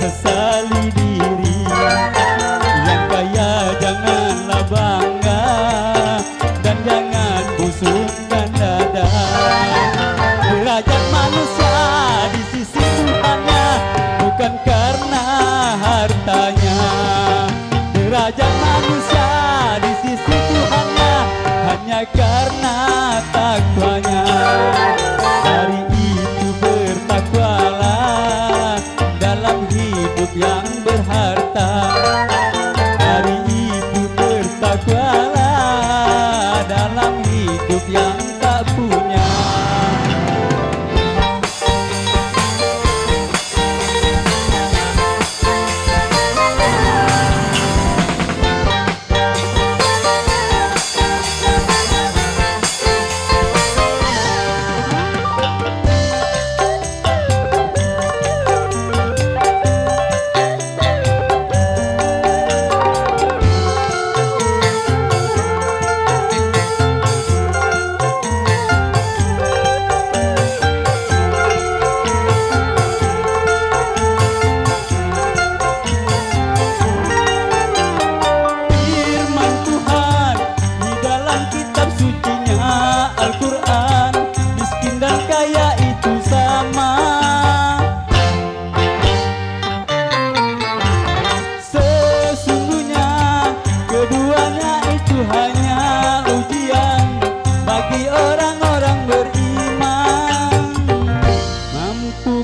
sesali diri. Yang kaya janganlah bangga, dan jangan busukkan dada. Derajat manusia di sisi Tuhannya bukan karena hartanya. Derajat manusia di sisi Tuhannya hanya karena takwanya. Dari itu bertakwalah dalam hidup yang berharta. Dari itu bertakwalah dalam hidup yang tak punya.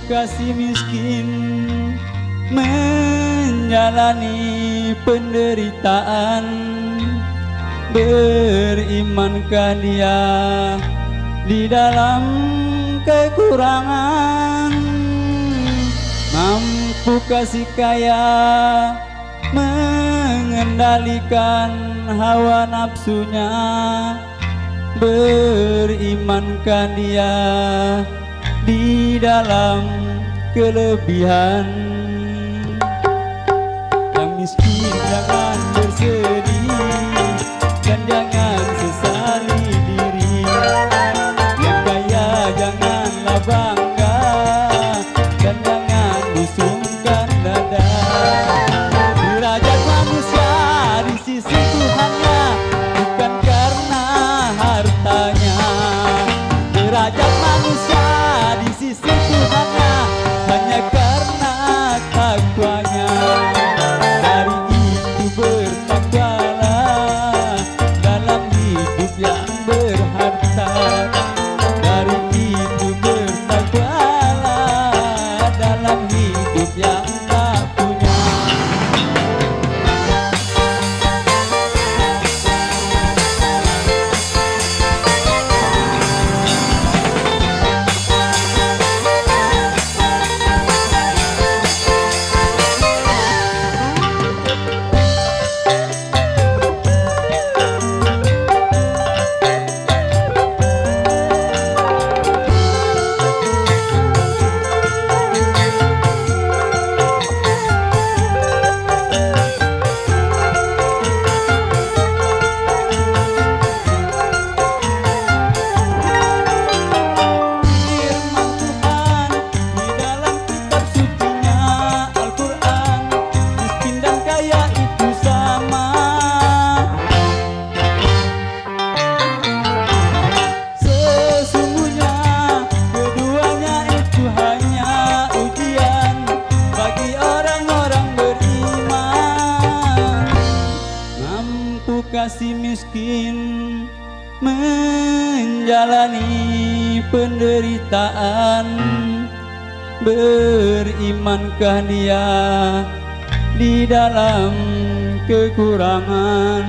Kasih miskin menjalani penderitaan, berimankah dia di dalam kekurangan? Mampu kasih kaya mengendalikan hawa nafsunya, berimankah dia di dalam kelebihan? Yang miskin jangan bersedih, dan jangan sesali diri. Yang kaya janganlah bangga, dan jangan busungkan dada. Derajat manusia di sisi Tuhannya bukan karena hartanya. Derajat manusia di sisi Tuhannya hanya karena takwanya. Dari itu bertakwalah dalam hidup yang berharta. Dari itu bertakwalah dalam hidup yang tak punya. Kasih miskin menjalani penderitaan, berimankah dia di dalam kekurangan?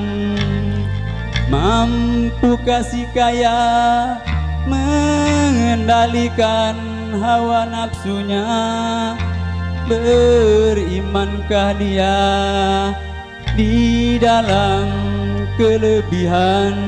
Mampu kasih kaya mengendalikan hawa nafsunya, berimankah dia di dalam kelebihan?